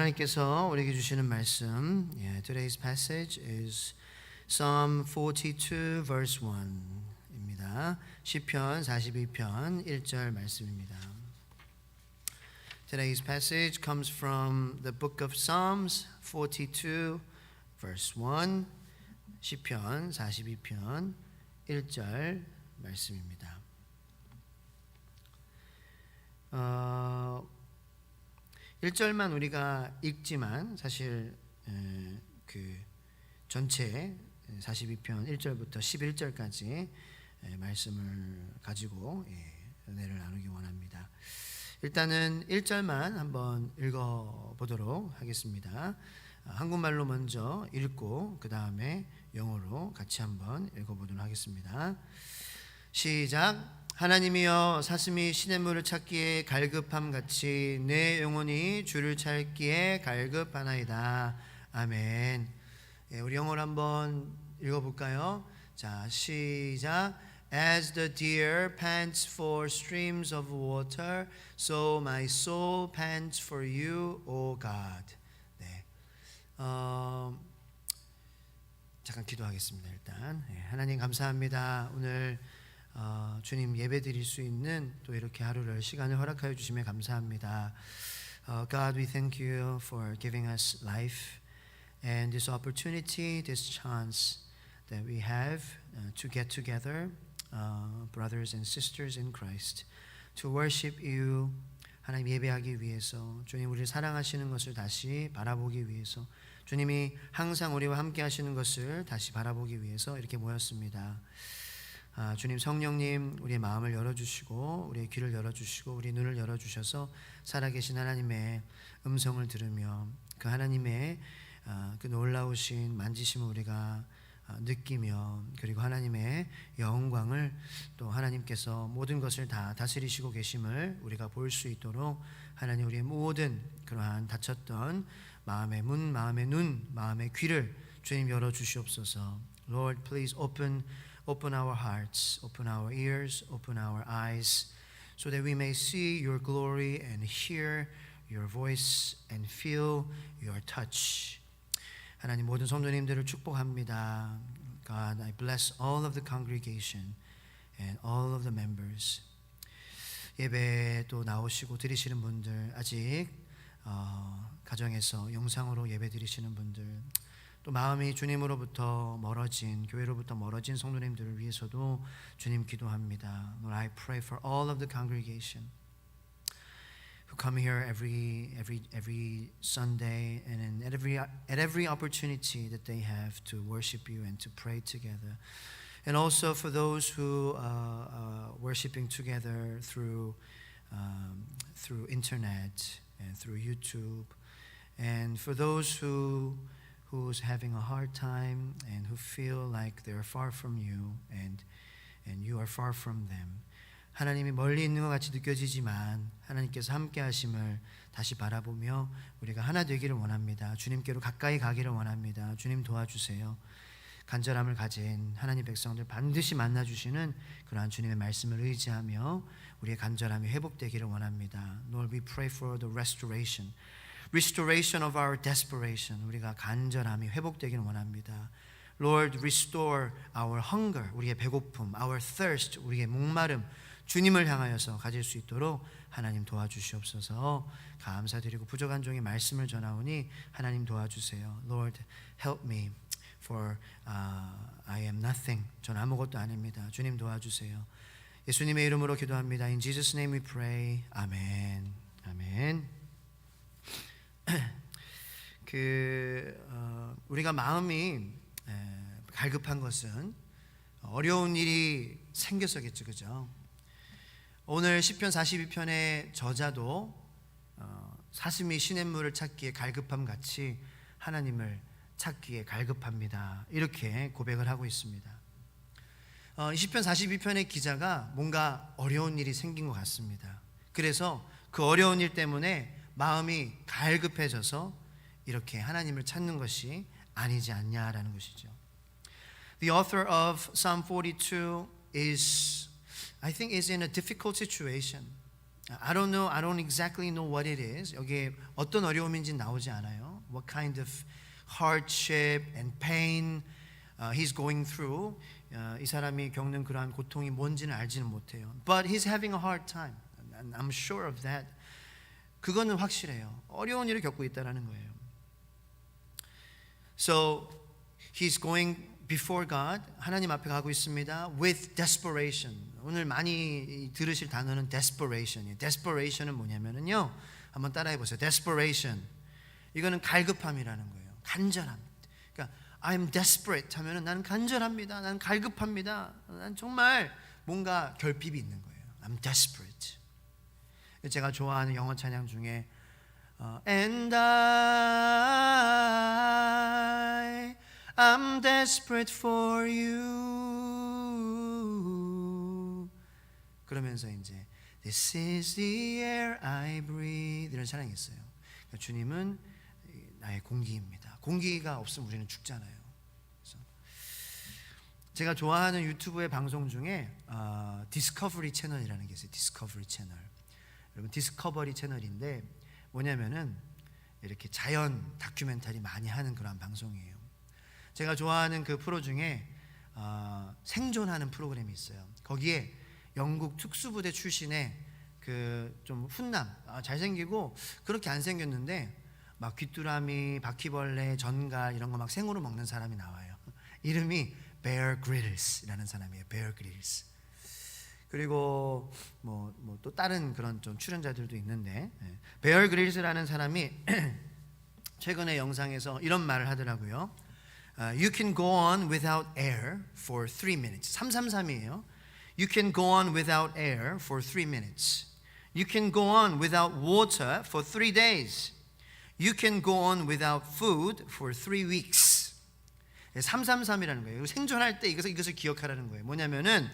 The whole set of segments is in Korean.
하나님께서 우리에게 주시는 말씀, Today's passage is Psalm 42 verse 1입니다. 시편 42편 1절 말씀입니다. Today's passage comes from the book of Psalms 42 verse 1, 시편 42편 1절 말씀입니다. 1절만 우리가 읽지만 사실 그 전체 42편 1절부터 11절까지 말씀을 가지고 은혜를 나누기 원합니다. 일단은 1절만 한번 읽어보도록 하겠습니다. 한국말로 먼저 읽고 그 다음에 영어로 같이 한번 읽어보도록 하겠습니다. 시작. 하나님이여, 사슴이 시냇물을 찾기에 갈급함같이 내 영혼이 주를 찾기에 갈급하나이다. 아멘. 우리 영어로 한번 읽어볼까요? 자, 시작. As the deer pants for streams of water, so my soul pants for you, O God. 네. 잠깐 기도하겠습니다. 일단 하나님 감사합니다. 오늘 주님 예배 드릴 수 있는 또 이렇게 하루를 시간을 허락하여 주심에 감사합니다. God, we thank you for giving us life and this opportunity, this chance that we have to get together, brothers and sisters in Christ, to worship you. 하나님 예배하기 위해서, 주님 우리를 사랑하시는 것을 다시 바라보기 위해서, 주님이 항상 우리와 함께 하시는 것을 다시 바라보기 위해서 이렇게 모였습니다. 주님, 성령님, 우리의 마음을 열어주시고 우리의 귀를 열어주시고 우리 눈을 열어주셔서 살아계신 하나님의 음성을 들으며 그 하나님의 그 놀라우신 만지심을 우리가 느끼며, 그리고 하나님의 영광을 또 하나님께서 모든 것을 다 다스리시고 계심을 우리가 볼 수 있도록 하나님 우리의 모든 그러한 닫혔던 마음의 문, 마음의 눈, 마음의 귀를 주님 열어주시옵소서. Lord, please open our hearts, open our ears, open our eyes, so that we may see your glory and hear your voice and feel your touch. 하나님 모든 성도님들을 축복합니다. God, I bless all of the congregation and all of the members. 예배 또 나오시고 드리시는 분들, 아직 가정에서 영상으로 예배 드리시는 분들, 또 마음이 주님으로부터 멀어진, 교회로부터 멀어진 성도님들을 위해서도 주님 기도합니다. Lord, I pray for all of the congregation who come here every Sunday and at every opportunity that they have to worship you and to pray together, and also for those who are worshiping together through internet and through YouTube, and for those who's having a hard time and who feel like they're far from you and you are far from them. 하나님이 멀리 있는 것 같이 느껴지지만 하나님께서 함께 하심을 다시 바라보며 우리가 하나 되기를 원합니다. 주님께로 가까이 가기를 원합니다. 주님 도와주세요. 간절함을 가진 하나님 백성들 반드시 만나주시는 그러한 주님의 말씀을 의지하며 우리의 간절함이 회복되기를 원합니다. Lord, we pray for the restoration of our desperation. 우리가 간절함이 회복되기를 원합니다. Lord, restore our hunger, 우리의 배고픔, our thirst, 우리의 목마름, 주님을 향하여서 가질 수 있도록 하나님 도와주시옵소서. 감사드리고 부족한 종의 말씀을 전하오니 하나님 도와주세요. Lord, help me, for I am nothing. 전 아무것도 아닙니다. 주님 도와주세요. 예수님의 이름으로 기도합니다. In Jesus' name we pray. 아멘. 아멘. 우리가 마음이 갈급한 것은 어려운 일이 생겨서겠죠, 그죠? 오늘 시편 42편의 저자도 사슴이 시냇물을 찾기에 갈급함 같이 하나님을 찾기에 갈급합니다. 이렇게 고백을 하고 있습니다. 이 시편 42편의 기자가 뭔가 어려운 일이 생긴 것 같습니다. 그래서 그 어려운 일 때문에 마음이 갈급해져서 이렇게 하나님을 찾는 것이 아니지 않냐라는 것이죠. The author of Psalm 42 is in a difficult situation. I don't exactly know what it is. 여기에 어떤 어려움인지 나오지 않아요. What kind of hardship and pain he's going through. 이 사람이 겪는 그러한 고통이 뭔지는 알지는 못해요. But he's having a hard time. And I'm sure of that. 그거는 확실해요. 어려운 일을 겪고 있다라는 거예요. So he's going before God. 하나님 앞에 가고 있습니다. With desperation. 오늘 많이 들으실 단어는 desperation이에요. desperation은 뭐냐면요. 한번 따라해 보세요. desperation. 이거는 갈급함이라는 거예요. 간절함. 그러니까 I'm desperate 하면은 나는 간절합니다. 나는 갈급합니다. 난 정말 뭔가 결핍이 있는 거예요. I'm desperate. 제가 좋아하는 영어 찬양 중에 And I'm desperate for you. 그러면서 이제 This is the air I breathe 이런 찬양이 있어요. 그러니까 주님은 나의 공기입니다. 공기가 없으면 우리는 죽잖아요. 그래서 제가 좋아하는 유튜브의 방송 중에 디스커버리 채널이라는 게 있어요. 디스커버리 채널. 여러분 디스커버리 채널인데 뭐냐면은 이렇게 자연 다큐멘터리 많이 하는 그런 방송이에요. 제가 좋아하는 그 프로 중에 생존하는 프로그램이 있어요. 거기에 영국 특수부대 출신의 그 좀 훈남 잘생기고 그렇게 안 생겼는데 막 귀뚜라미, 바퀴벌레, 전갈 이런 거 막 생으로 먹는 사람이 나와요. 이름이 Bear Grylls,이라는 사람이에요. Bear Grylls. 그리고 뭐 또 다른 그런 좀 출연자들도 있는데 Bear Grylls라는 사람이 최근에 영상에서 이런 말을 하더라고요. You can go on without air for 3 minutes. 333이에요. You can go on without air for 3 minutes. You can go on without water for 3 days. You can go on without food for 3 weeks. 333이라는 거예요. 생존할 때 이것을 기억하라는 거예요. 뭐냐면은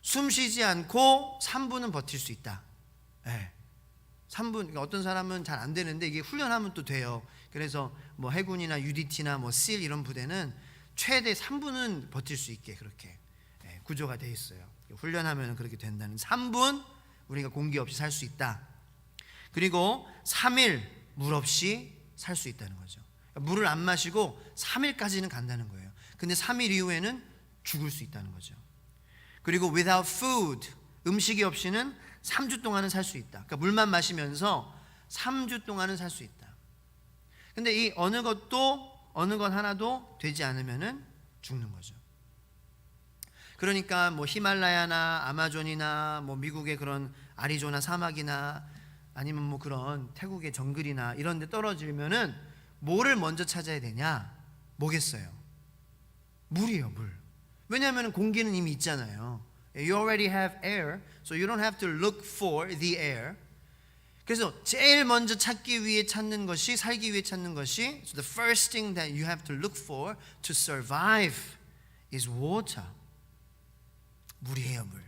숨 쉬지 않고 3분은 버틸 수 있다. 네. 3분. 그러니까 어떤 사람은 잘 안 되는데 이게 훈련하면 또 돼요. 그래서 뭐 해군이나 UDT나 뭐 SEAL 이런 부대는 최대 3분은 버틸 수 있게 그렇게 구조가 돼 있어요. 훈련하면 그렇게 된다는 3분 우리가 공기 없이 살 수 있다. 그리고 3일 물 없이 살 수 있다는 거죠. 물을 안 마시고 3일까지는 간다는 거예요. 근데 3일 이후에는 죽을 수 있다는 거죠. 그리고 without food, 음식이 없이는 3주 동안은 살 수 있다. 그러니까 물만 마시면서 3주 동안은 살 수 있다. 근데 이 어느 것 하나도 되지 않으면은 죽는 거죠. 그러니까 뭐 히말라야나 아마존이나 뭐 미국의 그런 아리조나 사막이나 아니면 뭐 그런 태국의 정글이나 이런 데 떨어지면은 뭐를 먼저 찾아야 되냐? 뭐겠어요? 물이에요, 물. 왜냐하면 공기는 이미 있잖아요. You already have air, so you don't have to look for the air. 그래서 제일 먼저 찾기 위해 찾는 것이 살기 위해 찾는 것이 so the first thing that you have to look for to survive is water. 물이에요, 물.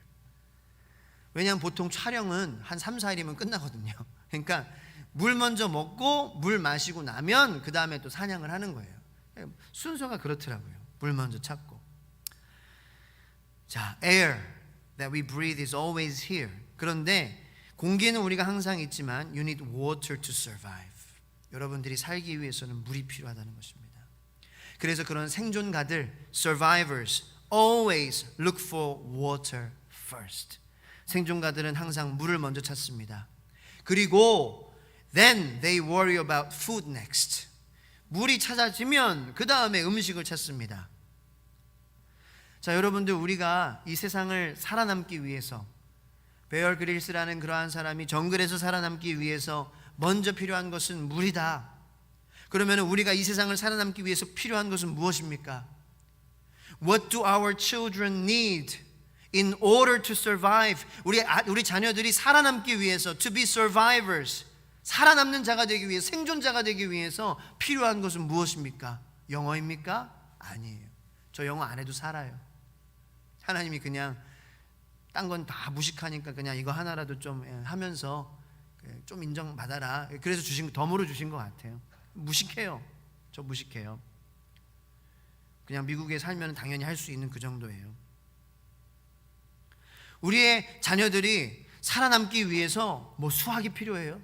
왜냐하면 보통 촬영은 한 3, 4일이면 끝나거든요. 그러니까 물 먼저 먹고 물 마시고 나면 그 다음에 또 사냥을 하는 거예요. 순서가 그렇더라고요. 물 먼저 찾고. 자, air that we breathe is always here. 그런데 공기는 우리가 항상 있지만 you need water to survive. 여러분들이 살기 위해서는 물이 필요하다는 것입니다. 그래서 그런 생존가들, survivors, always look for water first. 생존가들은 항상 물을 먼저 찾습니다. 그리고 then they worry about food next. 물이 찾아지면 그 다음에 음식을 찾습니다. 자, 여러분들 우리가 이 세상을 살아남기 위해서 베어 그릴스라는 그러한 사람이 정글에서 살아남기 위해서 먼저 필요한 것은 물이다. 그러면 우리가 이 세상을 살아남기 위해서 필요한 것은 무엇입니까? What do our children need in order to survive? 우리 자녀들이 살아남기 위해서 to be survivors, 살아남는 자가 되기 위해 생존자가 되기 위해서 필요한 것은 무엇입니까? 영어입니까? 아니에요. 저 영어 안 해도 살아요. 하나님이 그냥 딴 건 다 무식하니까 그냥 이거 하나라도 좀 하면서 좀 인정받아라. 그래서 덤으로 주신 것 같아요. 무식해요. 저 무식해요. 그냥 미국에 살면 당연히 할 수 있는 그 정도예요. 우리의 자녀들이 살아남기 위해서 뭐 수학이 필요해요?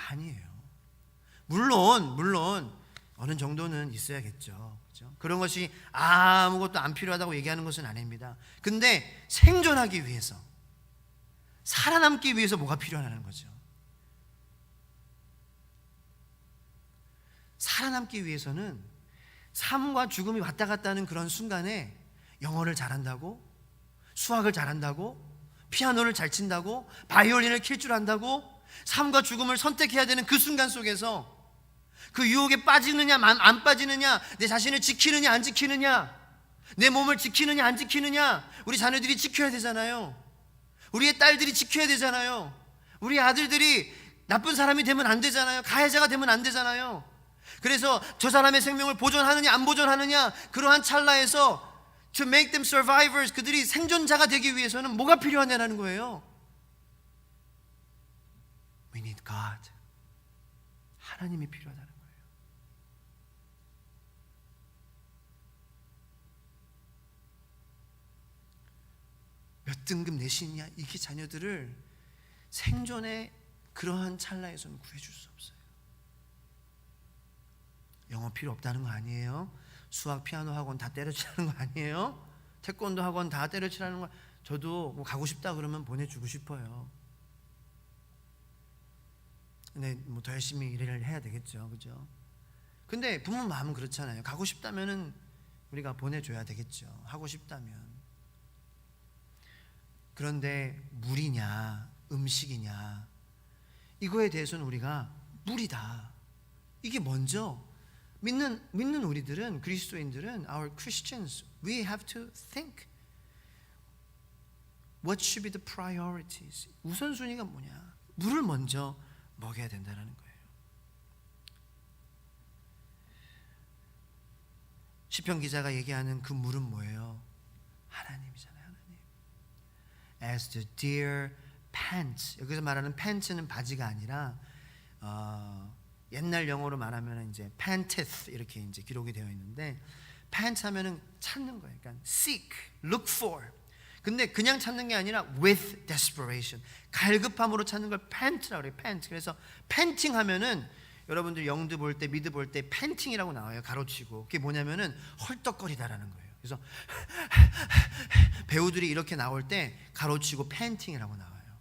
아니에요. 물론 어느 정도는 있어야겠죠. 그렇죠? 그런 것이 아무것도 안 필요하다고 얘기하는 것은 아닙니다. 근데 생존하기 위해서, 살아남기 위해서 뭐가 필요하다는 거죠. 살아남기 위해서는 삶과 죽음이 왔다 갔다 하는 그런 순간에 영어를 잘한다고, 수학을 잘한다고, 피아노를 잘 친다고, 바이올린을 킬 줄 안다고, 삶과 죽음을 선택해야 되는 그 순간 속에서 그 유혹에 빠지느냐 안 빠지느냐, 내 자신을 지키느냐 안 지키느냐, 내 몸을 지키느냐 안 지키느냐, 우리 자녀들이 지켜야 되잖아요. 우리의 딸들이 지켜야 되잖아요. 우리 아들들이 나쁜 사람이 되면 안 되잖아요. 가해자가 되면 안 되잖아요. 그래서 저 사람의 생명을 보존하느냐 안 보존하느냐, 그러한 찰나에서 to make them survivors, 그들이 생존자가 되기 위해서는 뭐가 필요하냐는 거예요. We need God. 하나님이 필요하다는 거예요. 몇 등급 내신이냐, 이게 자녀들을 생존의 그러한 찰나에서는 구해줄 수 없어요. 영어 필요 없다는 거 아니에요. 수학, 피아노 학원 다 때려치라는 거 아니에요. 태권도 학원 다 때려치라는 거. 저도 뭐 가고 싶다 그러면 보내주고 싶어요. 근데 뭐 더 열심히 일을 해야 되겠죠, 그죠? 근데 부모 마음은 그렇잖아요. 가고 싶다면은 우리가 보내줘야 되겠죠. 하고 싶다면. 그런데 물이냐 음식이냐, 이거에 대해서는 우리가 물이다, 이게 먼저 믿는 우리들은, 그리스도인들은, our Christians, we have to think what should be the priorities. 우선순위가 뭐냐? 물을 먼저 먹여야 된다는 거예요. 시편 기자가 얘기하는 그 물은 뭐예요? 하나님이잖아요. 하나님. As the deer pants. 여기서 말하는 pants는 바지가 아니라 옛날 영어로 말하면 이제 panteth 이렇게 이제 기록이 되어 있는데, pant 하면은 찾는 거예요. 그러니까 seek, look for. 근데 그냥 찾는 게 아니라 with desperation, 갈급함으로 찾는 걸 pant라고 그래요. pant. 그래서 panting 하면은 여러분들 영드 볼 때, 미드 볼 때 panting이라고 나와요. 가로치고. 그게 뭐냐면은 헐떡거리다라는 거예요. 그래서 배우들이 이렇게 나올 때 가로치고 panting이라고 나와요.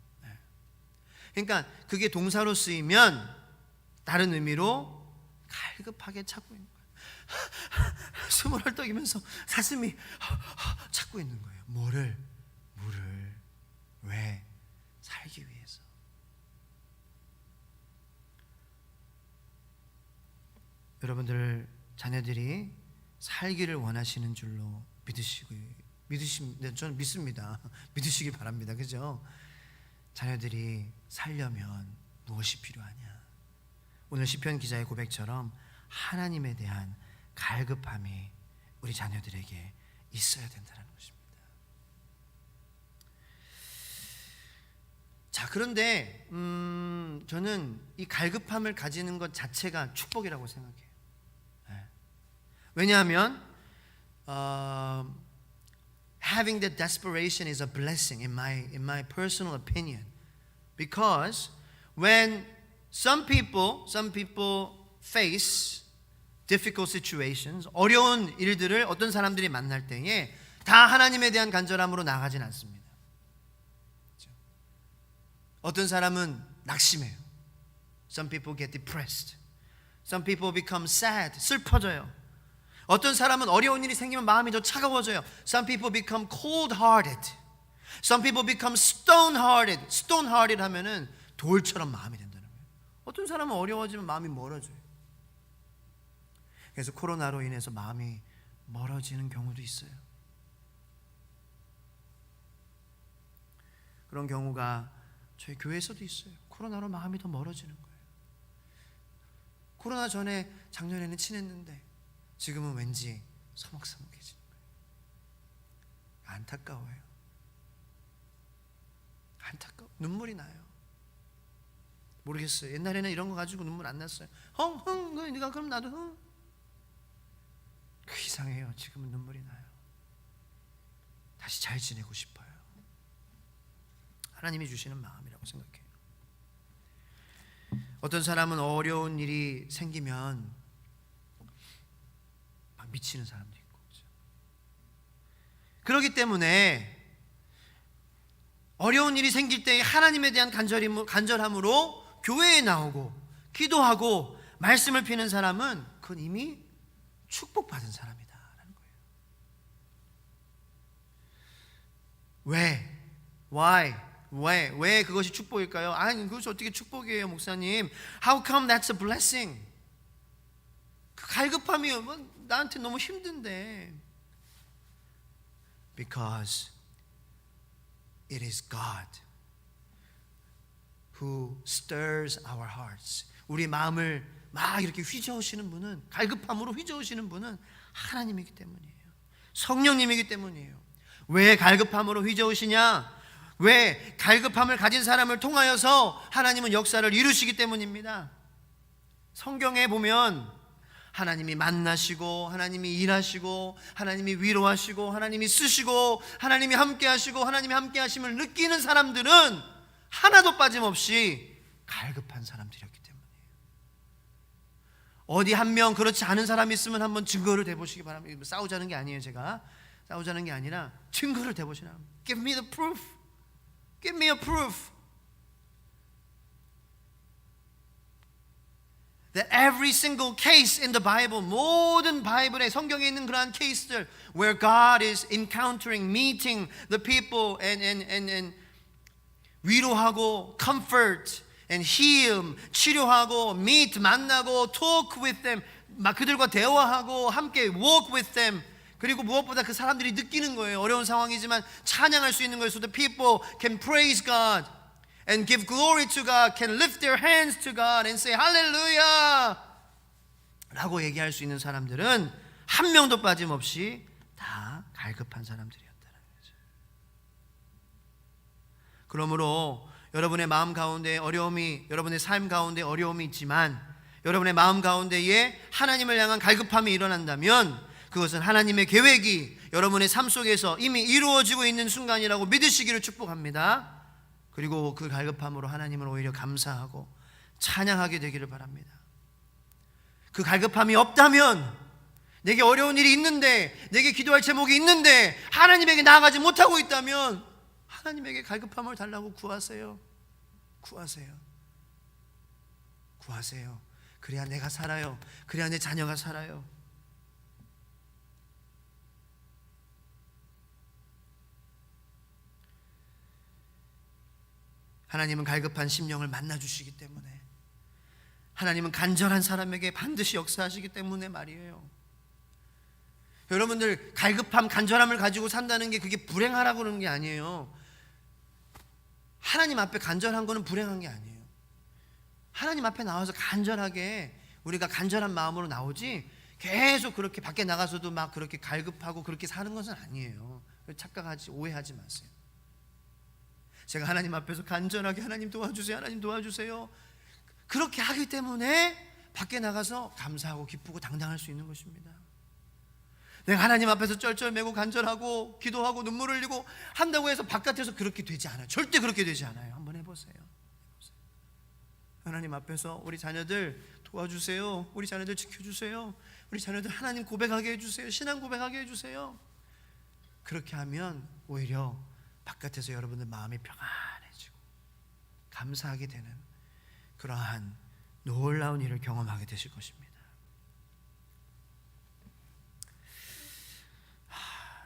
그러니까 그게 동사로 쓰이면 다른 의미로 갈급하게 찾고 있는 거예요. 숨을 헐떡이면서 사슴이 찾고 있는 거예요. 뭐를? 물을. 왜? 살기 위해서. 여러분들 자녀들이 살기를 원하시는 줄로 저는 믿습니다. 믿으시기 바랍니다. 그죠? 자녀들이 살려면 무엇이 필요하냐? 오늘 시편 기자의 고백처럼 하나님에 대한 갈급함이 우리 자녀들에게 있어야 된다는 것입니다. 자, 그런데 저는 이 갈급함을 가지는 것 자체가 축복이라고 생각해요. 왜냐하면 having that desperation is a blessing in my personal opinion, because when some people face difficult situations, 어려운 일들을 어떤 사람들이 만날 때에 다 하나님에 대한 간절함으로 나가진 않습니다. 그렇죠? 어떤 사람은 낙심해요. Some people get depressed. Some people become sad. 슬퍼져요. 어떤 사람은 어려운 일이 생기면 마음이 더 차가워져요. Some people become cold-hearted. Some people become stone-hearted. Stone-hearted 하면은 돌처럼 마음이 된다는 거예요. 어떤 사람은 어려워지면 마음이 멀어져요. 그래서 코로나로 인해서 마음이 멀어지는 경우도 있어요. 그런 경우가 저희 교회에서도 있어요. 코로나로 마음이 더 멀어지는 거예요. 코로나 전에 작년에는 친했는데 지금은 왠지 서먹서먹해지는 거예요. 안타까워요. 눈물이 나요. 모르겠어요. 옛날에는 이런 거 가지고 눈물 안 났어요. 네가 그럼 나도 그 이상해요. 지금은 눈물이 나요. 다시 잘 지내고 싶어요. 하나님이 주시는 마음이라고 생각해요. 어떤 사람은 어려운 일이 생기면 막 미치는 사람도 있고, 그렇기 때문에 어려운 일이 생길 때 하나님에 대한 간절함으로 교회에 나오고 기도하고 말씀을 피는 사람은 그건 이미 축복받은 사람이다라는 거예요. 왜 그것이 축복일까요? 아니, 그것이 어떻게 축복이에요, 목사님? How come that's a blessing? 그 갈급함이 나한테 너무 힘든데. Because it is God who stirs our hearts. 우리 마음을 막 이렇게 휘저으시는 분은, 갈급함으로 휘저으시는 분은 하나님이기 때문이에요. 성령님이기 때문이에요. 왜 갈급함으로 휘저으시냐? 왜 갈급함을 가진 사람을 통하여서 하나님은 역사를 이루시기 때문입니다. 성경에 보면 하나님이 만나시고, 하나님이 일하시고, 하나님이 위로하시고, 하나님이 쓰시고, 하나님이 함께하시고, 하나님이 함께하심을 느끼는 사람들은 하나도 빠짐없이 갈급한 사람들이었기 때문이에요. 어디 한 명 그렇지 않은 사람이 있으면 한번 증거를 대보시기 바랍니다. 싸우자는 게 아니에요. 제가 싸우자는 게 아니라 증거를 대보시라. Give me the proof. Give me a proof that every single case in the Bible, 모든 바이블에, 성경에 있는 그러한 케이스들 where God is encountering, meeting the people and 위로하고 comfort and heal, 치료하고 meet, 만나고 talk with them, 막 그들과 대화하고 함께 walk with them, 그리고 무엇보다 그 사람들이 느끼는 거예요. 어려운 상황이지만 찬양할 수 있는 거예요. So the people can praise God and give glory to God, can lift their hands to God and say Hallelujah 라고 얘기할 수 있는 사람들은 한 명도 빠짐없이 다 갈급한 사람들이었다는 거죠. 그러므로 여러분의 마음 가운데 어려움이, 여러분의 삶 가운데 어려움이 있지만 여러분의 마음 가운데에 하나님을 향한 갈급함이 일어난다면 그것은 하나님의 계획이 여러분의 삶 속에서 이미 이루어지고 있는 순간이라고 믿으시기를 축복합니다. 그리고 그 갈급함으로 하나님을 오히려 감사하고 찬양하게 되기를 바랍니다. 그 갈급함이 없다면, 내게 어려운 일이 있는데, 내게 기도할 제목이 있는데 하나님에게 나아가지 못하고 있다면 하나님에게 갈급함을 달라고 구하세요. 구하세요. 그래야 내가 살아요. 그래야 내 자녀가 살아요. 하나님은 갈급한 심령을 만나주시기 때문에, 하나님은 간절한 사람에게 반드시 역사하시기 때문에 말이에요. 여러분들 갈급함, 간절함을 가지고 산다는 게 그게 불행하라고 그러는 게 아니에요. 하나님 앞에 간절한 거는 불행한 게 아니에요. 하나님 앞에 나와서 간절하게 우리가 간절한 마음으로 나오지 계속 그렇게 밖에 나가서도 막 그렇게 갈급하고 그렇게 사는 것은 아니에요. 착각하지, 오해하지 마세요. 제가 하나님 앞에서 간절하게 하나님 도와주세요, 하나님 도와주세요, 그렇게 하기 때문에 밖에 나가서 감사하고 기쁘고 당당할 수 있는 것입니다. 내가 하나님 앞에서 쩔쩔매고 간절하고 기도하고 눈물 흘리고 한다고 해서 바깥에서 그렇게 되지 않아요. 절대 그렇게 되지 않아요. 한번 해보세요. 하나님 앞에서 우리 자녀들 도와주세요, 우리 자녀들 지켜주세요, 우리 자녀들 하나님 고백하게 해주세요, 신앙 고백하게 해주세요. 그렇게 하면 오히려 바깥에서 여러분들 마음이 평안해지고 감사하게 되는 그러한 놀라운 일을 경험하게 되실 것입니다.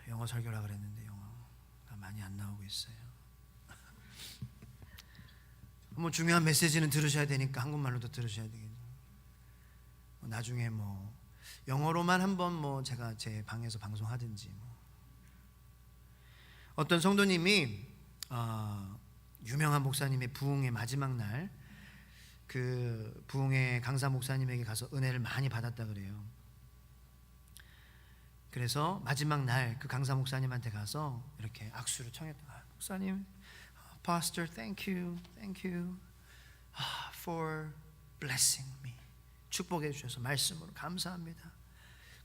영어 설교라 그랬는데 영어가 많이 안 나오고 있어요. 뭐 중요한 메시지는 들으셔야 되니까 한국말로도 들으셔야 되겠죠. 나중에 뭐 영어로만 한번 뭐 제가 제 방에서 방송하든지 뭐. 어떤 성도님이 유명한 목사님의 부흥의 마지막 날 그 부흥의 강사 목사님에게 가서 은혜를 많이 받았다 그래요. 그래서 마지막 날 그 강사 목사님한테 가서 이렇게 악수를 청했다. 목사님, Pastor, thank you for blessing me. 축복해 주셔서 말씀으로 감사합니다.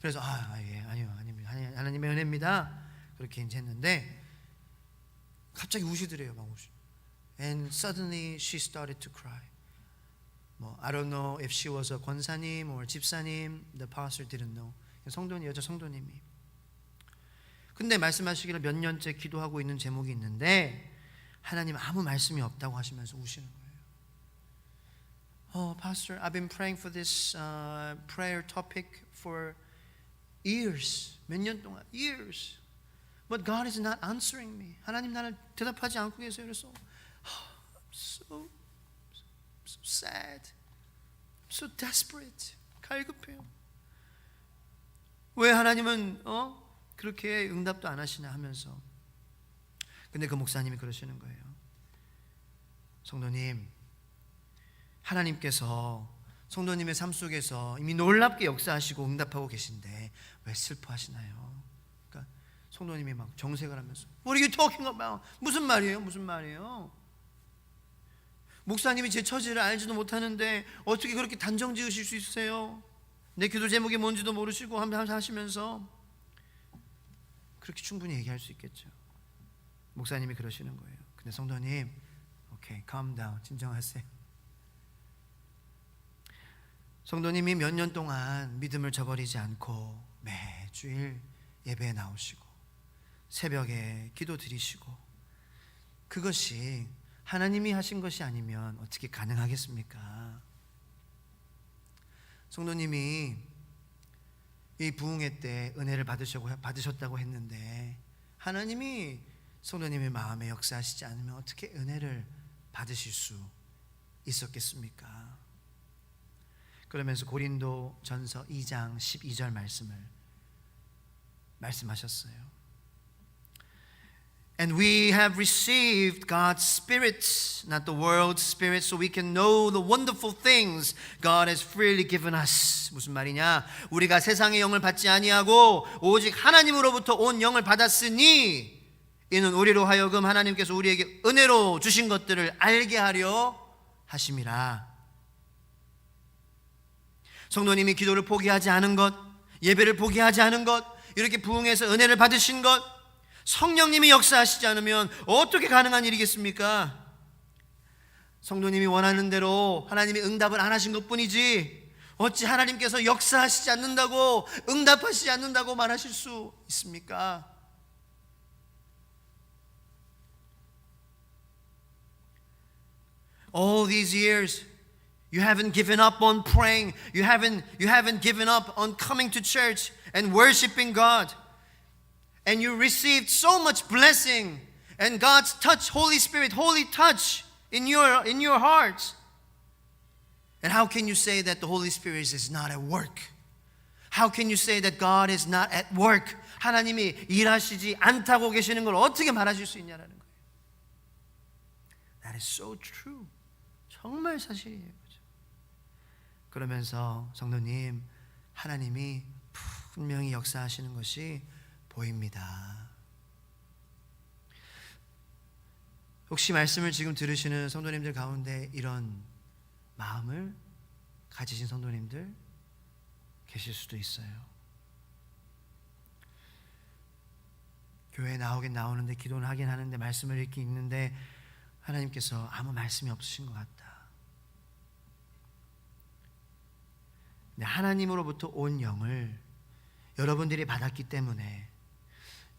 그래서 아니요, 아닙니다. 하나님의 은혜입니다. 그렇게 이제 했는데 갑자기 우시더래요, 막 And suddenly she started to cry. I don't know if she was a 권사님 or 집사님. The pastor didn't know. 여자 성도님이. 근데 말씀하시기를 몇 년째 기도하고 있는 제목이 있는데 하나님 아무 말씀이 없다고 하시면서 우시는 거예요. Pastor, I've been praying for this prayer topic for years. 몇 년 동안, years. But God is not answering me. 하나님 나를 대답하지 않고 계세요. 그래서 I'm so sad. I'm so desperate. 갈급해요. 왜 하나님은 그렇게 응답도 안 하시나 하면서. 근데 그 목사님이 그러시는 거예요. 성도님, 하나님께서 성도님의 삶 속에서 이미 놀랍게 역사하시고 응답하고 계신데 왜 슬퍼하시나요? 그러니까 성도님이 막 정색을 하면서 What are you talking about? 무슨 말이에요? 무슨 말이에요? 목사님이 제 처지를 알지도 못하는데 어떻게 그렇게 단정 지으실 수 있으세요? 내 기도 제목이 뭔지도 모르시고 하시면서 그렇게 충분히 얘기할 수 있겠죠. 목사님이 그러시는 거예요. 근데 성도님, 오케이, calm down, 진정하세요. 성도님이 몇 년 동안 믿음을 저버리지 않고 매주일 예배에 나오시고 새벽에 기도 드리시고 그것이 하나님이 하신 것이 아니면 어떻게 가능하겠습니까? 성도님이 이 부흥회 때 은혜를 받으셨다고 했는데 하나님이 성도님의 마음에 역사하시지 않으면 어떻게 은혜를 받으실 수 있었겠습니까? 그러면서 고린도 전서 2장 12절 말씀하셨어요. And we have received God's Spirit, not the world's Spirit, so we can know the wonderful things God has freely given us. 무슨 말이냐? 우리가 세상의 영을 받지 아니하고 오직 하나님으로부터 온 영을 받았으니 이는 우리로 하여금 하나님께서 우리에게 은혜로 주신 것들을 알게 하려 하심이라. 성도님이 기도를 포기하지 않은 것, 예배를 포기하지 않은 것, 이렇게 부흥해서 은혜를 받으신 것, 성령님이 역사하시지 않으면 어떻게 가능한 일이겠습니까? 성도님이 원하는 대로 하나님이 응답을 안 하신 것뿐이지 어찌 하나님께서 역사하시지 않는다고, 응답하시지 않는다고 말하실 수 있습니까? All these years you haven't given up on praying. You haven't given up on coming to church and worshiping God. And you received so much blessing and God's touch, Holy Spirit, holy touch in your hearts. And how can you say that the Holy Spirit is not at work? How can you say that God is not at work? 하나님이 일하시지 않다고 계시는 걸 어떻게 말하실 수 있냐라는 거예요. That is so true. 정말 사실이에요. 그러면서 성도님, 하나님이 분명히 역사하시는 것이 보입니다. 혹시 말씀을 지금 들으시는 성도님들 가운데 이런 마음을 가지신 성도님들 계실 수도 있어요. 교회에 나오는데 기도는 하긴 하는데 말씀을 읽기 읽는데 하나님께서 아무 말씀이 없으신 것 같다. 근데 하나님으로부터 온 영을 여러분들이 받았기 때문에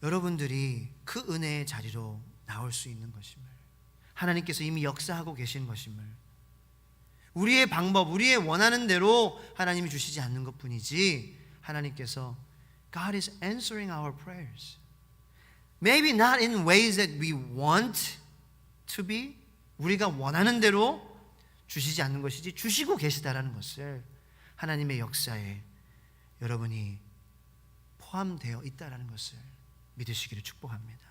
여러분들이 그 은혜의 자리로 나올 수 있는 것임을, 하나님께서 이미 역사하고 계신 것임을, 우리의 방법, 우리의 원하는 대로 하나님이 주시지 않는 것뿐이지 하나님께서 God is answering our prayers. Maybe not in ways that we want to be, 우리가 원하는 대로 주시지 않는 것이지 주시고 계시다라는 것을 하나님의 역사에 여러분이 포함되어 있다라는 것을 믿으시기를 축복합니다.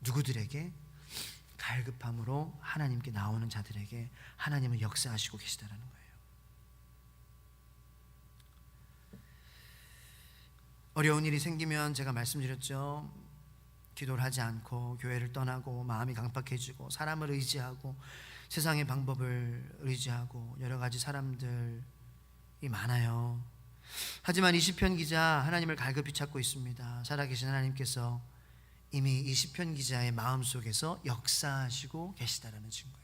누구들에게? 갈급함으로 하나님께 나오는 자들에게 하나님은 역사하시고 계시다라는 거예요. 어려운 일이 생기면 제가 말씀드렸죠. 기도를 하지 않고 교회를 떠나고 마음이 강팍해지고 사람을 의지하고 세상의 방법을 의지하고 여러 가지 사람들이 많아요. 하지만 이 시편 기자 하나님을 갈급히 찾고 있습니다. 살아계신 하나님께서 이미 이 시편 기자의 마음속에서 역사하시고 계시다라는 증거예요.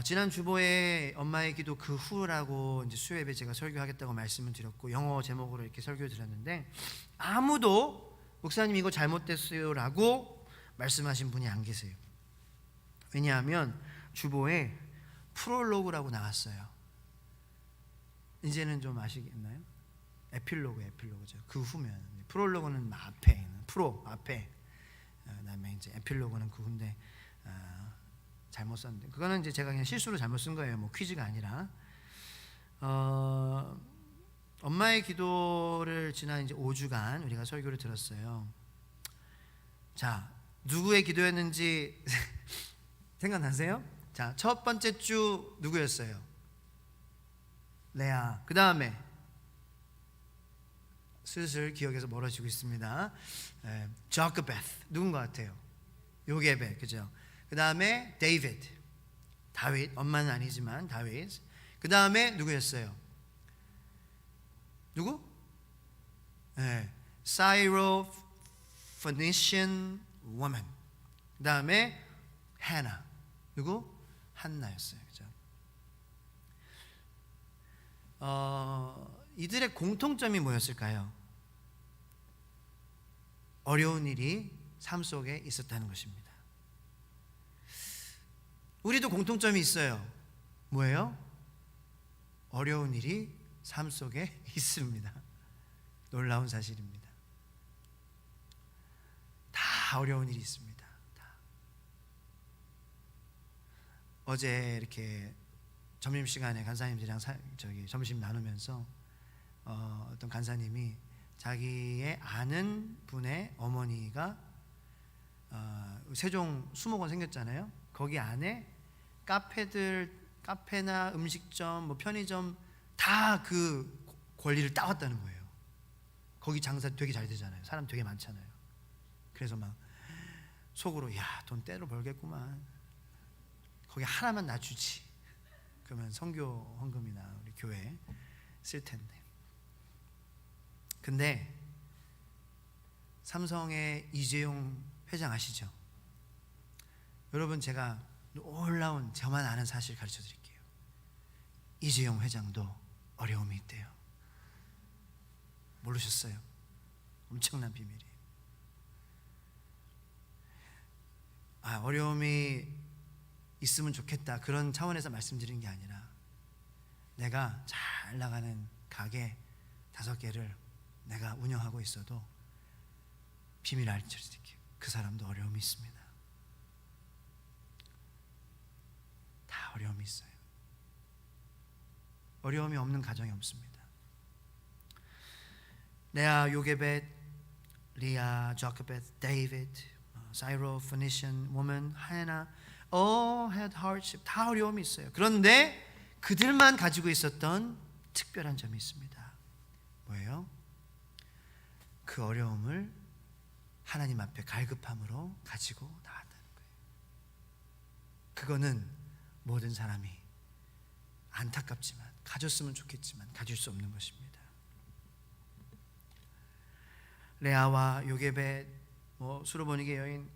지난 주보에 엄마의 기도 그 후라고 이제 수요예배 제가 설교하겠다고 말씀을 드렸고 영어 제목으로 이렇게 설교를 드렸는데 아무도 목사님 이거 잘못됐어요라고 말씀하신 분이 안 계세요. 왜냐하면 주보에 프롤로그라고 나왔어요. 이제는 좀 아시겠나요? 에필로그죠. 그 후면 프롤로그는 앞에 프로 앞에, 그다음에 이제 에필로그는 그 후인데 잘못 썼는데 그거는 이제 제가 그냥 실수로 잘못 쓴 거예요. 뭐 퀴즈가 아니라. 엄마의 기도를 지난 이제 5주간 우리가 설교를 들었어요. 자, 누구의 기도였는지 생각나세요? 자, 첫 번째 주 누구였어요? 레아. 그 다음에 슬슬 기억에서 멀어지고 있습니다. 조크베스 누군 것 같아요? 요게벳, 그죠? 그 다음에 데이비드, 다윗. 엄마는 아니지만 다윗. 그 다음에 누구였어요? 누구? Syrophoenician woman. 그 다음에 하나. 누구? 한나였어요. 그죠? 이들의 공통점이 뭐였을까요? 어려운 일이 삶 속에 있었다는 것입니다. 우리도 공통점이 있어요. 뭐예요? 어려운 일이 삶 속에 있습니다. 놀라운 사실입니다. 다 어려운 일이 있습니다. 다. 어제 이렇게 점심시간에 간사님들이랑 점심 나누면서 어떤 간사님이 자기의 아는 분의 어머니가 세종 수목원 생겼잖아요. 거기 안에 카페나 음식점, 뭐 편의점 다 그 권리를 따왔다는 거예요. 거기 장사 되게 잘 되잖아요. 사람 되게 많잖아요. 그래서 막 속으로 야, 돈 때로 벌겠구만. 거기 하나만 놔주지. 그러면 선교 헌금이나 우리 교회 쓸 텐데. 근데 삼성의 이재용 회장 아시죠? 여러분, 제가 놀라운 저만 아는 사실 가르쳐 드릴게요. 이재용 회장도 어려움이 있대요. 모르셨어요? 엄청난 비밀이에요. 어려움이 있으면 좋겠다 그런 차원에서 말씀드리는 게 아니라 내가 잘 나가는 가게 5개를 내가 운영하고 있어도 비밀을 알려드릴게요. 그 사람도 어려움이 있습니다. 다 어려움이 있어요. 어려움이 없는 가정이 없습니다. 레아, 요게벳, 리아, 조크벳, 데이비드, Syrophoenician woman, 하나, all had hardship. 다 어려움이 있어요. 그런데 그들만 가지고 있었던 특별한 점이 있습니다. 뭐예요? 그 어려움을 하나님 앞에 갈급함으로 가지고 나왔다는 거예요. 그거는 모든 사람이 안타깝지만 가졌으면 좋겠지만 가질 수 없는 것입니다. 레아와 요게벳, 수로보니게 여인,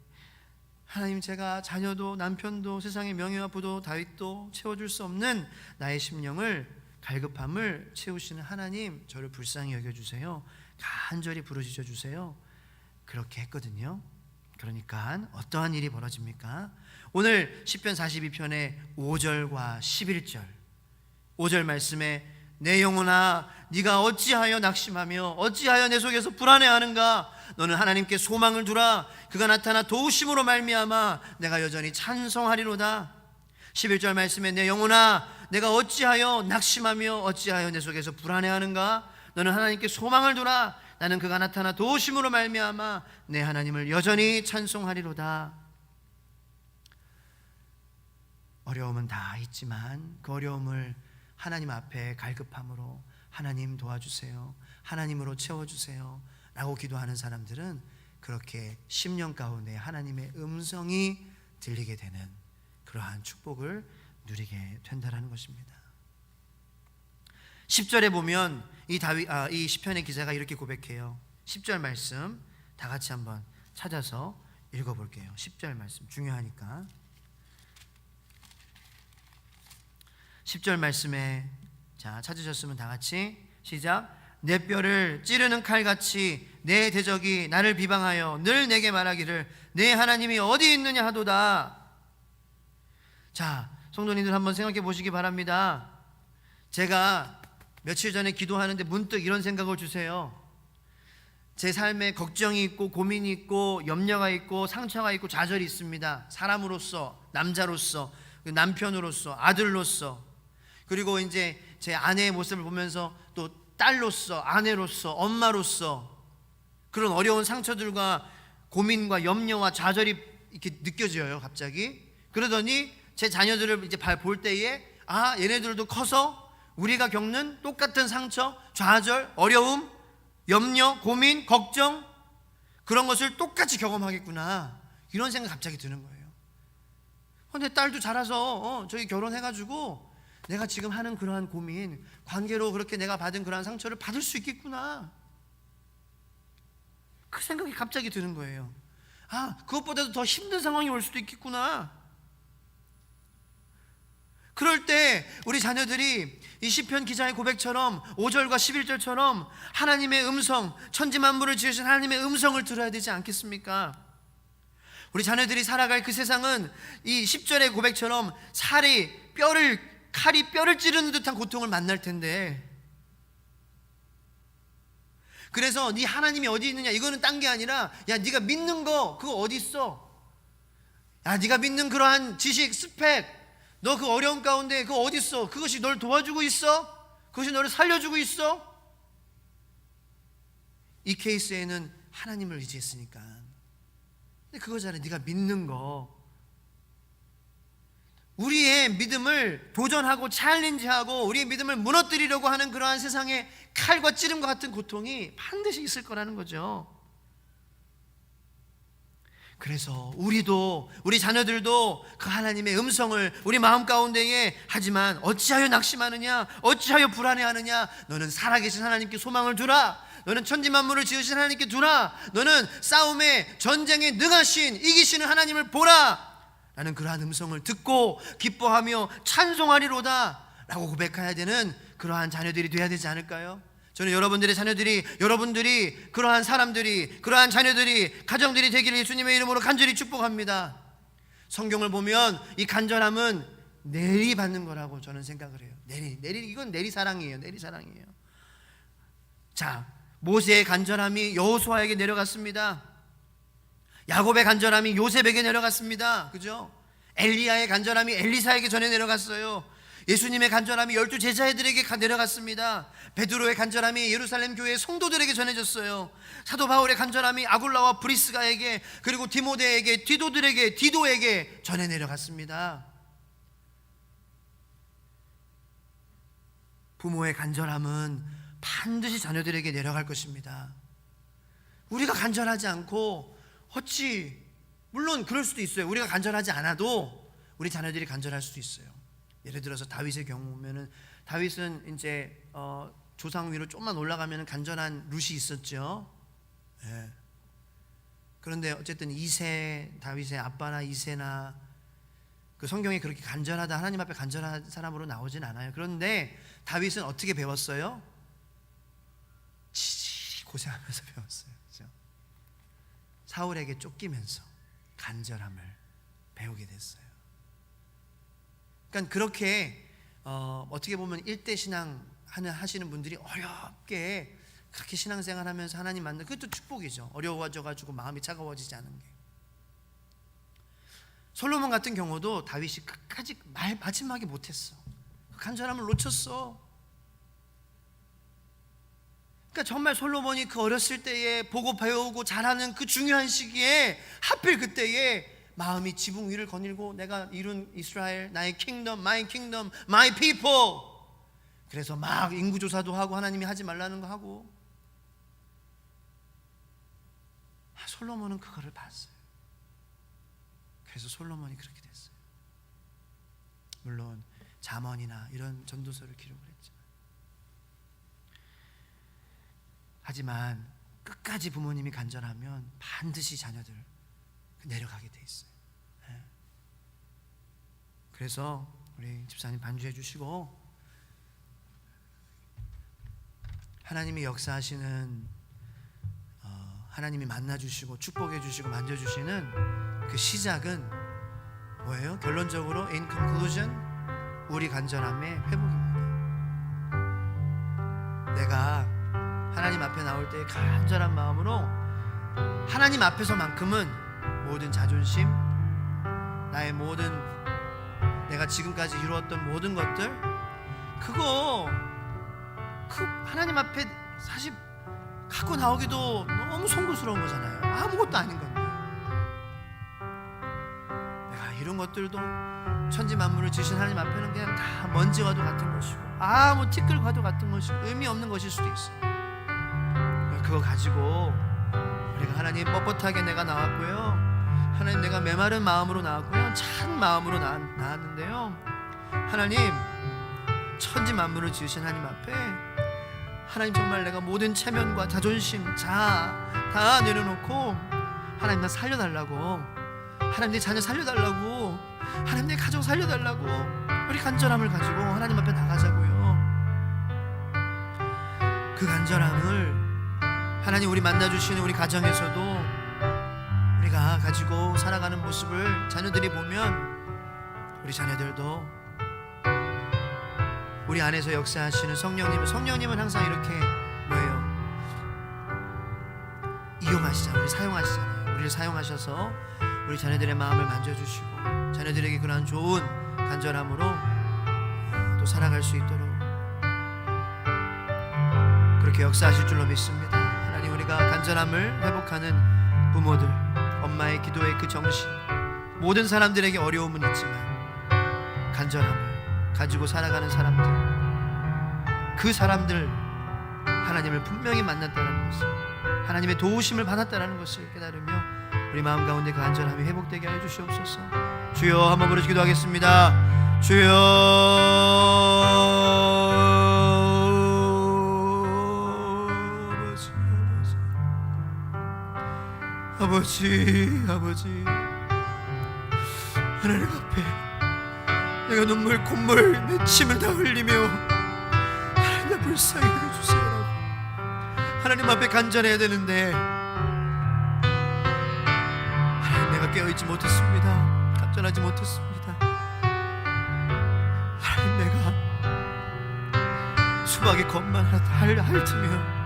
하나님, 제가 자녀도 남편도 세상의 명예와 부도 다윗도 채워줄 수 없는 나의 심령을 갈급함을 채우시는 하나님, 저를 불쌍히 여겨주세요. 간절히 부르짖어 주세요. 그렇게 했거든요. 그러니까 어떠한 일이 벌어집니까? 오늘 시편 42편의 5절과 11절 5절 말씀에 내 영혼아 네가 어찌하여 낙심하며 어찌하여 내 속에서 불안해하는가? 너는 하나님께 소망을 두라. 그가 나타나 도우심으로 말미암아 내가 여전히 찬송하리로다. 11절 말씀에 내 영혼아 내가 어찌하여 낙심하며 어찌하여 내 속에서 불안해하는가? 너는 하나님께 소망을 두라. 나는 그가 나타나 도우심으로 말미암아 내 하나님을 여전히 찬송하리로다. 어려움은 다 있지만 그 어려움을 하나님 앞에 갈급함으로 하나님 도와주세요, 하나님으로 채워주세요 라고 기도하는 사람들은 그렇게 심령 가운데 하나님의 음성이 들리게 되는 그러한 축복을 누리게 된다는 것입니다. 10절에 보면 이 시편의 기자가 이렇게 고백해요. 10절 말씀 다 같이 한번 찾아서 읽어볼게요. 10절 말씀 중요하니까. 10절 말씀에 자 찾으셨으면 다 같이 시작. 내 뼈를 찌르는 칼같이 내 대적이 나를 비방하여 늘 내게 말하기를 내 하나님이 어디 있느냐 하도다. 자, 성도님들 한번 생각해 보시기 바랍니다. 제가 며칠 전에 기도하는데 문득 이런 생각을 주세요. 제 삶에 걱정이 있고 고민이 있고 염려가 있고 상처가 있고 좌절이 있습니다. 사람으로서, 남자로서, 남편으로서, 아들로서, 그리고 이제 제 아내의 모습을 보면서 또 딸로서, 아내로서, 엄마로서 그런 어려운 상처들과 고민과 염려와 좌절이 이렇게 느껴져요. 갑자기 그러더니 제 자녀들을 이제 볼 때에 아, 얘네들도 커서 우리가 겪는 똑같은 상처, 좌절, 어려움, 염려, 고민, 걱정 그런 것을 똑같이 경험하겠구나, 이런 생각 갑자기 드는 거예요. 내 딸도 자라서 저기 결혼해가지고 내가 지금 하는 그러한 고민, 관계로 그렇게 내가 받은 그러한 상처를 받을 수 있겠구나, 그 생각이 갑자기 드는 거예요. 아, 그것보다도 더 힘든 상황이 올 수도 있겠구나. 그럴 때 우리 자녀들이 이 시편 기자의 고백처럼 5절과 11절처럼 하나님의 음성, 천지만물을 지으신 하나님의 음성을 들어야 되지 않겠습니까? 우리 자녀들이 살아갈 그 세상은 이 10절의 고백처럼 칼이 뼈를 찌르는 듯한 고통을 만날 텐데, 그래서 네 하나님이 어디 있느냐, 이거는 딴 게 아니라 야, 네가 믿는 거 그거 어디 있어? 야, 네가 믿는 그러한 지식, 스펙, 너 그 어려운 가운데 그거 어디 있어? 그것이 널 도와주고 있어? 그것이 너를 살려주고 있어? 이 케이스에는 하나님을 의지했으니까. 근데 그거잖아, 네가 믿는 거. 우리의 믿음을 도전하고 챌린지하고 우리의 믿음을 무너뜨리려고 하는 그러한 세상에 칼과 찌름과 같은 고통이 반드시 있을 거라는 거죠. 그래서 우리도, 우리 자녀들도 그 하나님의 음성을 우리 마음 가운데에, 하지만 어찌하여 낙심하느냐, 어찌하여 불안해하느냐, 너는 살아계신 하나님께 소망을 두라, 너는 천지만물을 지으신 하나님께 두라, 너는 싸움에 전쟁에 능하신 이기시는 하나님을 보라 라는 그러한 음성을 듣고 기뻐하며 찬송하리로다 라고 고백해야 되는 그러한 자녀들이 돼야 되지 않을까요? 저는 여러분들의 자녀들이, 여러분들이, 그러한 사람들이, 그러한 자녀들이, 가정들이 되기를 예수님의 이름으로 간절히 축복합니다. 성경을 보면 이 간절함은 내리 받는 거라고 저는 생각을 해요. 내리, 이건 내리사랑이에요. 내리사랑이에요. 자, 모세의 간절함이 여호수아에게 내려갔습니다. 야곱의 간절함이 요셉에게 내려갔습니다. 그죠? 엘리야의 간절함이 엘리사에게 전해 내려갔어요. 예수님의 간절함이 12 제자들에게 내려갔습니다. 베드로의 간절함이 예루살렘 교회의 성도들에게 전해졌어요. 사도 바울의 간절함이 아굴라와 브리스가에게, 그리고 디모데에게, 디도에게 전해 내려갔습니다. 부모의 간절함은 반드시 자녀들에게 내려갈 것입니다. 우리가 간절하지 않고 물론 그럴 수도 있어요. 우리가 간절하지 않아도 우리 자녀들이 간절할 수도 있어요. 예를 들어서 다윗의 경우 보면은, 다윗은 이제 조상 위로 좀만 올라가면 간절한 룻이 있었죠. 예. 그런데 어쨌든 다윗의 아빠나 이새나 그 성경에 그렇게 간절하다, 하나님 앞에 간절한 사람으로 나오진 않아요. 그런데 다윗은 어떻게 배웠어요? 지지리 고생하면서 배웠어요. 그렇죠? 사울에게 쫓기면서 간절함을 배우게 됐어요. 그러니까 그렇게 어떻게 보면 일대 신앙 하시는 분들이 어렵게 그렇게 신앙생활하면서 하나님 만나, 그것도 축복이죠. 어려워져가지고 마음이 차가워지지 않은 게. 솔로몬 같은 경우도 다윗이 끝까지 마지막에 못했어. 간절함을 놓쳤어. 그러니까 정말 솔로몬이 그 어렸을 때에 보고 배우고 잘하는 그 중요한 시기에 하필 그때에 마음이 지붕 위를 거닐고, 내가 이룬 이스라엘, 나의 킹덤, my kingdom, my people. 그래서 막 인구조사도 하고 하나님이 하지 말라는 거 하고. 솔로몬은 그거를 봤어요. 그래서 솔로몬이 그렇게 됐어요. 물론 잠언이나 이런 전도서를 기록을 했지만, 하지만 끝까지 부모님이 간절하면 반드시 자녀들 내려가게 돼 있어요. 그래서 우리 집사님 반주해 주시고, 하나님이 역사하시는, 하나님이 만나주시고 축복해주시고 만져주시는 그 시작은 뭐예요? 결론적으로 in conclusion 우리 간절함의 회복입니다. 내가 하나님 앞에 나올 때 간절한 마음으로 하나님 앞에서만큼은 모든 자존심, 나의 모든, 내가 지금까지 이루었던 모든 것들, 그거 하나님 앞에 사실 갖고 나오기도 너무 송구스러운 거잖아요. 아무것도 아닌 건데. 내가 이런 것들도 천지 만물을 지으신 하나님 앞에는 그냥 다 먼지와도 같은 것이고, 아무 티끌과도 같은 것이고, 의미 없는 것일 수도 있어요. 그거 가지고 우리가 하나님 뻣뻣하게 내가 나왔고요, 하나님 내가 메마른 마음으로 나왔고요, 찬 마음으로 나왔는데요, 하나님 천지 만물을 지으신 하나님 앞에 하나님 정말 내가 모든 체면과 자존심, 자아 다 내려놓고 하나님 나 살려달라고, 하나님 내 자녀 살려달라고, 하나님 내 가족 살려달라고 우리 간절함을 가지고 하나님 앞에 나가자고요. 그 간절함을 하나님 우리 만나주시는 우리 가정에서도 우리가 가지고 살아가는 모습을 자녀들이 보면, 우리 자녀들도 우리 안에서 역사하시는 성령님은 항상 이렇게 뭐예요? 이용하시잖아요. 우리 사용하시잖아요. 우리를 사용하셔서 우리 자녀들의 마음을 만져주시고 자녀들에게 그러한 좋은 간절함으로 또 살아갈 수 있도록 그렇게 역사하실 줄로 믿습니다. 하나님, 우리가 간절함을 회복하는 부모들, 엄마의 기도의 그 정신, 모든 사람들에게 어려움은 있지만 간절함을 가지고 살아가는 사람들, 그 사람들 하나님을 분명히 만났다는 것을, 하나님의 도우심을 받았다는 것을 깨달으며 우리 마음 가운데 그 간절함이 회복되게 하여 주시옵소서. 주여, 한번 부르시 기도하겠습니다. 주여, 아버지 하나님 앞에 내가 눈물 콧물 내 침을 다 흘리며 하나님 나 불쌍히 여겨주세요 하나님 앞에 간절해야 되는데, 하나님 내가 깨어있지 못했습니다. 간절하지 못했습니다. 하나님 내가 수박의 겉만 핥으며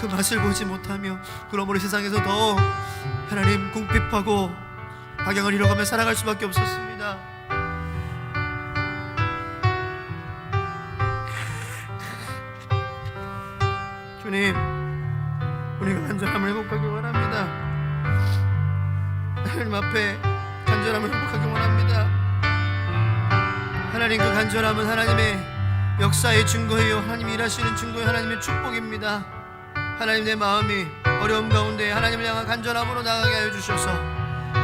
그 맛을 보지 못하며, 그러므로 세상에서 더 하나님 궁핍하고 악영을 잃어가며 살아갈 수밖에 없었습니다. 주님, 우리가 간절함을 회복하기 원합니다. 하나님 앞에 간절함을 회복하기 원합니다. 하나님, 그 간절함은 하나님의 역사의 증거예요. 하나님이 일하시는 증거예요. 하나님의 축복입니다. 하나님, 내 마음이 어려움 가운데 하나님을 향한 간절함으로 나가게 하여 주셔서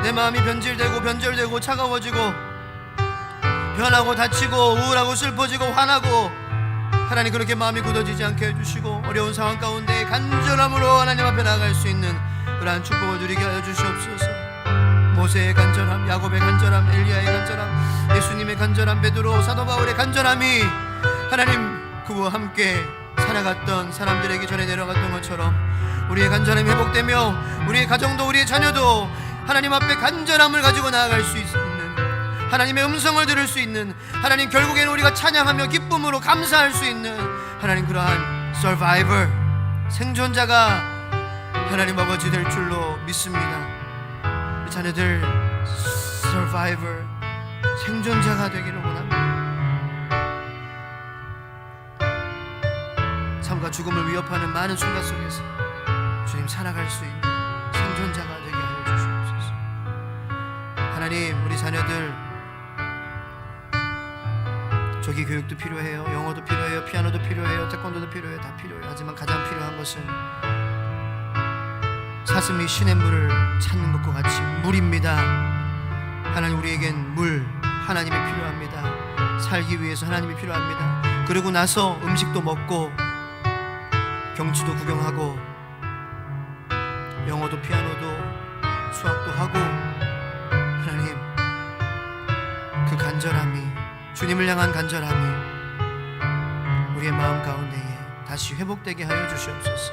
내 마음이 변절되고 차가워지고 변하고 다치고 우울하고 슬퍼지고 화나고, 하나님 그렇게 마음이 굳어지지 않게 해주시고 어려운 상황 가운데 간절함으로 하나님 앞에 나아갈 수 있는 그러한 축복을 누리게 하여 주시옵소서. 모세의 간절함, 야곱의 간절함, 엘리야의 간절함, 예수님의 간절함, 베드로, 사도 바울의 간절함이 하나님 그와 함께 살아갔던 사람들에게 전해 내려갔던 것처럼 우리의 간절함이 회복되며 우리의 가정도 우리의 자녀도 하나님 앞에 간절함을 가지고 나아갈 수 있는, 하나님의 음성을 들을 수 있는, 하나님 결국에는 우리가 찬양하며 기쁨으로 감사할 수 있는 하나님 그러한 서바이벌, 생존자가 하나님 아버지 될 줄로 믿습니다. 우리 자녀들 서바이벌, 생존자가 되기를 원합니다. 삶과 죽음을 위협하는 많은 순간 속에서 주님 살아갈 수 있는 생존자가 되게 하여 주시옵소서. 하나님, 우리 자녀들 조기 교육도 필요해요. 영어도 필요해요. 피아노도 필요해요. 태권도도 필요해요. 다 필요해요. 하지만 가장 필요한 것은 사슴이 시냇물을 찾는 것과 같이 물입니다. 하나님, 우리에겐 물, 하나님이 필요합니다. 살기 위해서 하나님이 필요합니다. 그리고 나서 음식도 먹고 경치도 구경하고 영어도 피아노도 수학도 하고 하나님 그 간절함이 주님을 향한 간절함이 우리의 마음 가운데에 다시 회복되게 하여 주시옵소서.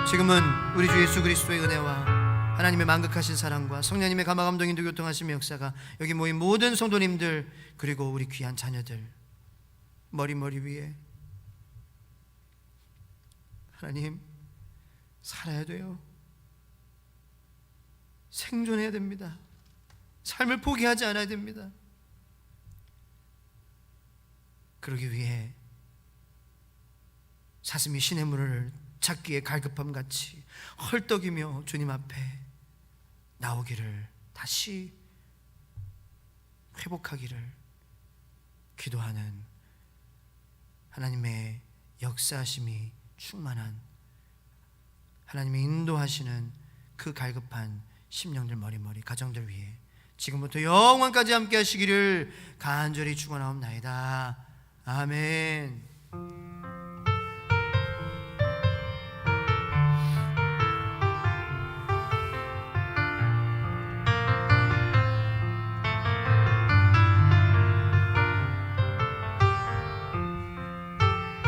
지금은 우리 주 예수 그리스도의 은혜와 하나님의 만극하신 사랑과 성령님의 감화감동 인도 교통하심의 역사가 여기 모인 모든 성도님들 그리고 우리 귀한 자녀들 머리 위에 하나님 살아야 돼요. 생존해야 됩니다. 삶을 포기하지 않아야 됩니다. 그러기 위해 사슴이 시냇물을 찾기에 갈급함같이 헐떡이며 주님 앞에 나오기를 다시 회복하기를 기도하는 하나님의 역사하심이 충만한 하나님의 인도하시는 그 갈급한 심령들 머리 가정들 위해 지금부터 영원까지 함께 하시기를 간절히 축원하옵나이다. 아멘.